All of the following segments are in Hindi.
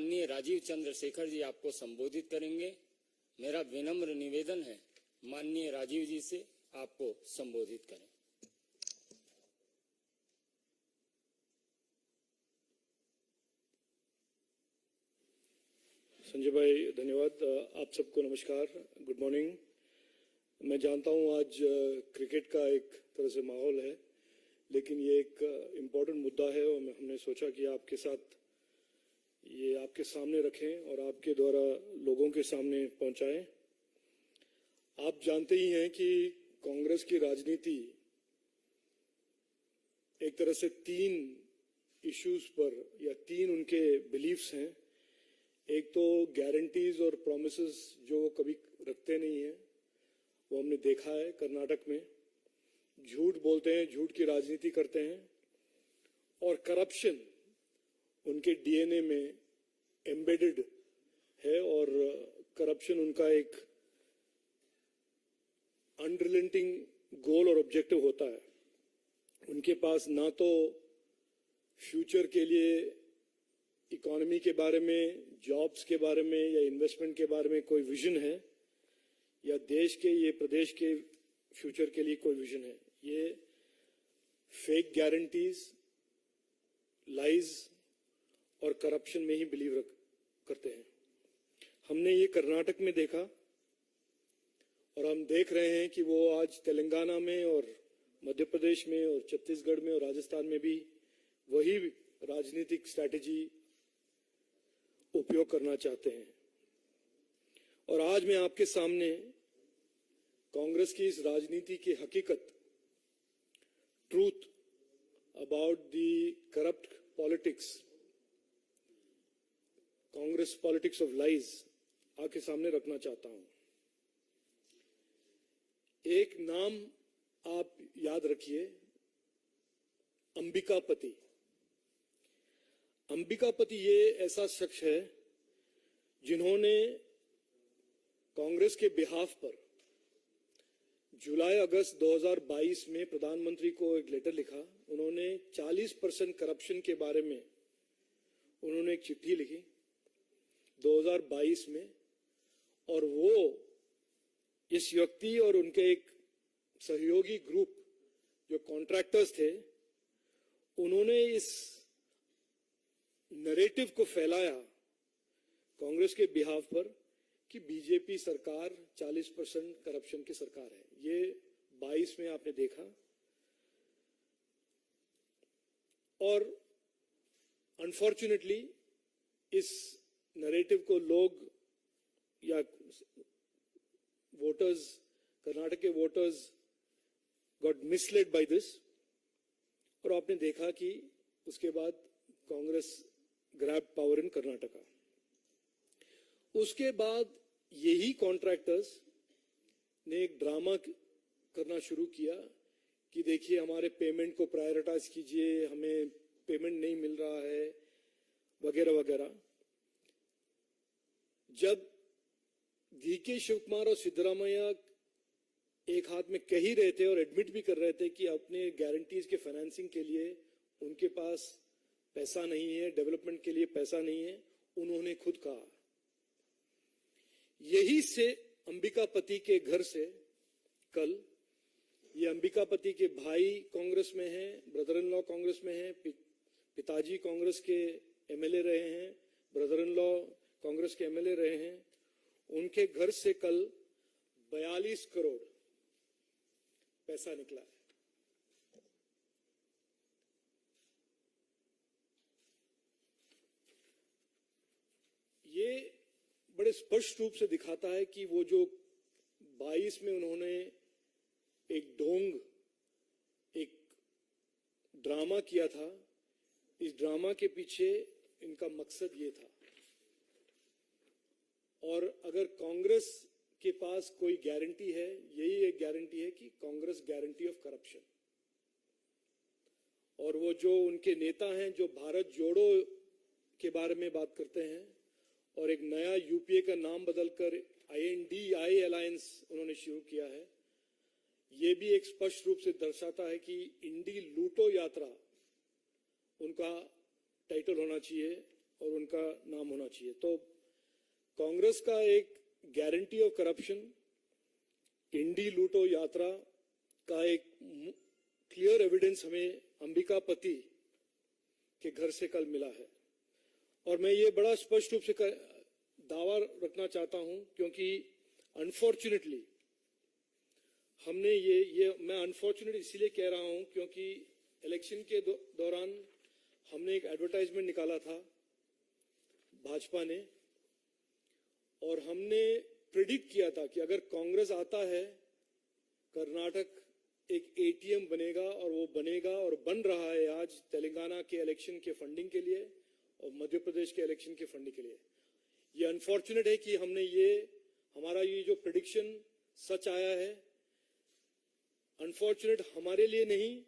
माननीय राजीव चंद्रशेखर जी आपको संबोधित करेंगे। मेरा विनम्र निवेदन है माननीय राजीव जी से आपको संबोधित करें। संजय भाई धन्यवाद। आप सबको नमस्कार, गुड मॉर्निंग। मैं जानता हूं आज क्रिकेट का एक तरह से माहौल है, लेकिन ये एक इम्पोर्टेंट मुद्दा है और हमने सोचा कि आपके साथ ये आपके सामने रखें और आपके द्वारा लोगों के सामने पहुंचाएं। आप जानते ही हैं कि कांग्रेस की राजनीति एक तरह से 3 इश्यूज पर या 3 उनके बिलीफ्स हैं। एक तो गारंटीज और प्रॉमिसेस जो वो कभी रखते नहीं है, वो हमने देखा है कर्नाटक में। झूठ बोलते हैं, झूठ की राजनीति करते हैं और करप्शन उनके डीएनए में एम्बेडेड है और करप्शन उनका एक अनरिलेंटिंग गोल और ऑब्जेक्टिव होता है। उनके पास ना तो फ्यूचर के लिए इकोनॉमी के बारे में, जॉब्स के बारे में या इन्वेस्टमेंट के बारे में कोई विजन है, या देश के ये प्रदेश के फ्यूचर के लिए कोई विजन है। ये फेक गारंटीज, लाइज और करप्शन में ही बिलीव करते हैं। हमने ये कर्नाटक में देखा और हम देख रहे हैं कि वो आज तेलंगाना में और मध्य प्रदेश में और छत्तीसगढ़ में और राजस्थान में भी वही राजनीतिक स्ट्रैटेजी उपयोग करना चाहते हैं। और आज मैं आपके सामने कांग्रेस की इस राजनीति की हकीकत, truth about the corrupt politics, Congress politics of lies आपके सामने रखना चाहता हूं। एक नाम आप याद रखिए, अंबिकापति। अंबिकापति ये ऐसा शख्स है जिन्होंने कांग्रेस के बिहाफ पर जुलाई-अगस्त 2022 में प्रधानमंत्री को एक लेटर लिखा। उन्होंने 40% करप्शन के बारे में उन्होंने एक चिट्ठी लिखी 2022 में, और वो इस व्यक्ति और उनके एक सहयोगी ग्रुप जो कॉन्ट्रैक्टर्स थे, उन्होंने इस नैरेटिव को फैलाया कांग्रेस के बिहाफ पर कि बीजेपी सरकार 40% करप्शन की सरकार है। ये 22 में आपने देखा। और अनफॉर्चुनेटली इस नैरेटिव को लोग या वोटर्स, कर्नाटक के voters got misled by this, और आपने देखा कि उसके बाद Congress grab power in Karnataka. उसके बाद यही कॉन्ट्रैक्टर्स ने एक ड्रामा करना शुरू किया कि देखिए हमारे पेमेंट को प्रायोरिटाइज कीजिए, हमें पेमेंट नहीं मिल रहा है, वगैरह वगैरह। जब डीके शिवकुमार और सिद्धरामैया एक हाथ में कह ही रहे थे और एडमिट भी कर रहे थे कि अपने गारंटीज के फाइनेंसिंग के लिए उनके पास पैसा नहीं है, डेवलपमेंट के लिए पैसा नहीं है, उन्होंने खुद कहा। यही से अंबिकापति के घर से कल, ये अंबिकापति के भाई कांग्रेस में हैं, ब्रदर इन लॉ कांग्रेस में हैं, पिताजी कांग्रेस के एमएलए रहे हैं, ब्रदर इन लॉ कांग्रेस के एमएलए रहे हैं। उनके घर से कल 42 करोड़ पैसा निकला है। ये बड़े स्पष्ट रूप से दिखाता है कि वो जो 22 में उन्होंने एक ढोंग, एक ड्रामा किया था, इस ड्रामा के पीछे इनका मकसद ये था। और अगर कांग्रेस के पास कोई गारंटी है, यही एक गारंटी है कि कांग्रेस गारंटी ऑफ करप्शन। और वो जो उनके नेता हैं जो भारत जोड़ो के बारे में बात करते हैं और एक नया यूपीए का नाम बदलकर INDI अलायंस उन्होंने शुरू किया है, ये भी एक स्पष्ट रूप से दर्शाता है कि इंडी लूटो यात्रा उनका टाइटल होना चाहिए और उनका नाम होना चाहिए। तो कांग्रेस का एक गारंटी ऑफ करप्शन, इंडी लूटो यात्रा का एक क्लियर एविडेंस हमें अंबिकापति के घर से कल मिला है। और मैं ये बड़ा स्पष्ट रूप से दावा रखना चाहता हूं, क्योंकि अनफॉर्चुनेटली हमने मैं अनफॉर्चुनेट इसलिए कह रहा हूं क्योंकि इलेक्शन के दौरान हमने एक एडवर्टाइजमेंट निकाला था भाजपा ने, और हमने प्रिडिक्ट किया था कि अगर कांग्रेस आता है, कर्नाटक एक एटीएम बनेगा, और वो बनेगा और बन रहा है आज तेलंगाना के इलेक्शन के फंडिंग के लिए और मध्य प्रदेश के इलेक्शन के फंडिंग के लिए। ये अनफॉर्चुनेट है कि हमारा ये जो प्रेडिक्शन सच आया है। अनफॉर्चुनेट हमारे लिए नहीं,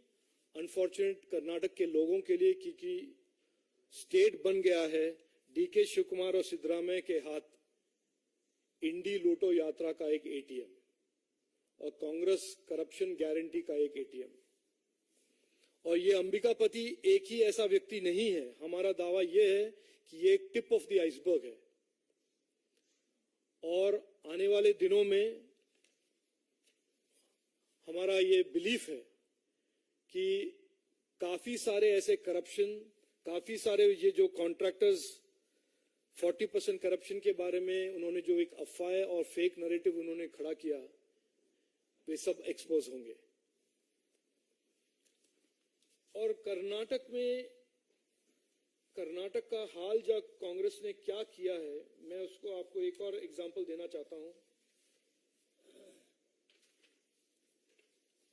अनफॉर्चुनेट कर्नाटक के लोगों के लिए, क्योंकि स्टेट बन गया है डीके शिव कुमार और सिद्धरामैया के हाथ इंडी लूटो यात्रा का एक एटीएम और कांग्रेस करप्शन गारंटी का एक एटीएम। और ये अंबिकापति एक ही ऐसा व्यक्ति नहीं है। हमारा दावा यह है कि ये एक टिप ऑफ द आइसबर्ग है, और आने वाले दिनों में हमारा ये बिलीफ है कि काफी सारे ऐसे करप्शन, काफी सारे ये जो कॉन्ट्रैक्टर्स 40% करप्शन के बारे में उन्होंने जो एक अफवाह और फेक नैरेटिव उन्होंने खड़ा किया, वे सब एक्सपोज होंगे। और कर्नाटक का हाल जो कांग्रेस ने क्या किया है, मैं उसको आपको एक और एग्जांपल देना चाहता हूं।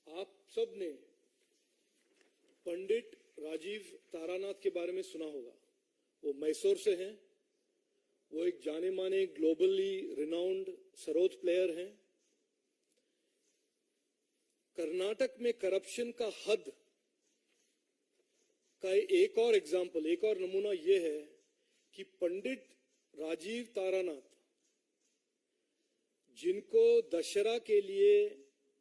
आप सब ने पंडित राजीव तारानाथ के बारे में सुना होगा। वो मैसूर से हैं। वो एक जाने माने ग्लोबली रिनाउंड सरोद प्लेयर हैं। कर्नाटक में करप्शन का हद का एक और एग्जाम्पल, एक और नमूना यह है कि पंडित राजीव तारानाथ, जिनको दशहरा के लिए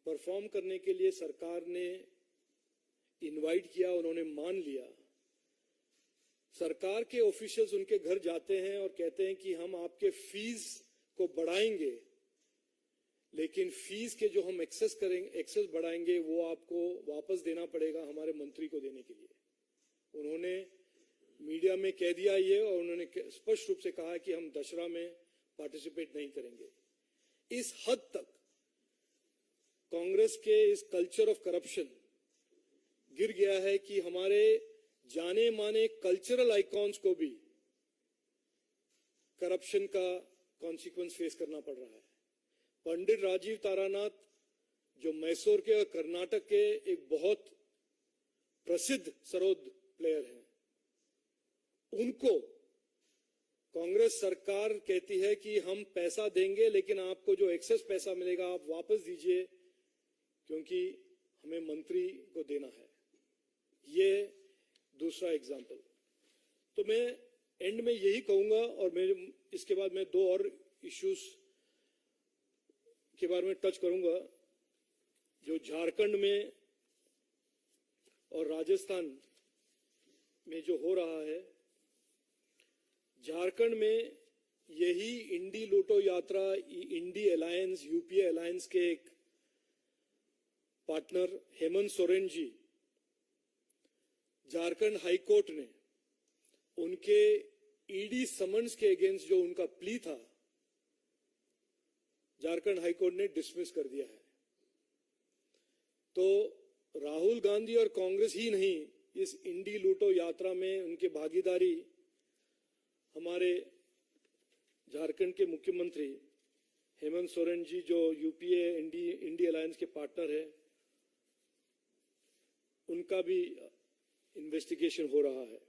परफॉर्म करने के लिए सरकार ने इनवाइट किया, उन्होंने मान लिया। सरकार के ऑफिशियल्स उनके घर जाते हैं और कहते हैं कि हम आपके फीस को बढ़ाएंगे, लेकिन फीस के जो हम एक्सेस बढ़ाएंगे वो आपको वापस देना पड़ेगा हमारे मंत्री को देने के लिए। उन्होंने मीडिया में कह दिया ये, और उन्होंने स्पष्ट रूप से कहा कि हम दशहरा में पार्टिसिपेट नहीं करेंगे। इस हद तक कांग्रेस के इस कल्चर ऑफ करप्शन गिर गया है कि हमारे जाने माने कल्चरल आइकॉन्स को भी करप्शन का कॉन्सिक्वेंस फेस करना पड़ रहा है। पंडित राजीव तारानाथ, जो मैसूर के और कर्नाटक के एक बहुत प्रसिद्ध सरोद प्लेयर हैं, उनको कांग्रेस सरकार कहती है कि हम पैसा देंगे, लेकिन आपको जो एक्सेस पैसा मिलेगा आप वापस दीजिए, क्योंकि हमें मंत्री को देना है। ये दूसरा एग्जाम्पल। तो मैं एंड में यही कहूंगा, और मैं इसके बाद मैं दो और इश्यूज के बारे में टच करूंगा जो झारखंड में और राजस्थान में जो हो रहा है। झारखंड में यही इंडी लूटो यात्रा, इंडी अलायंस, यूपीए अलायंस के एक partner Hemant Soren ji, Jharkhand high court ने उनके ईडी समन्स के अगेंस्ट जो उनका प्ली था, झारखंड हाई कोर्ट ने डिसमिस कर दिया है। तो राहुल गांधी और कांग्रेस ही नहीं, इस इंडी लूटो यात्रा में उनके भागीदारी हमारे झारखंड के मुख्यमंत्री हेमंत सोरेन जी, जो यूपीए इंडी अलायंस के पार्टनर है, उनका भी इन्वेस्टिगेशन हो रहा है।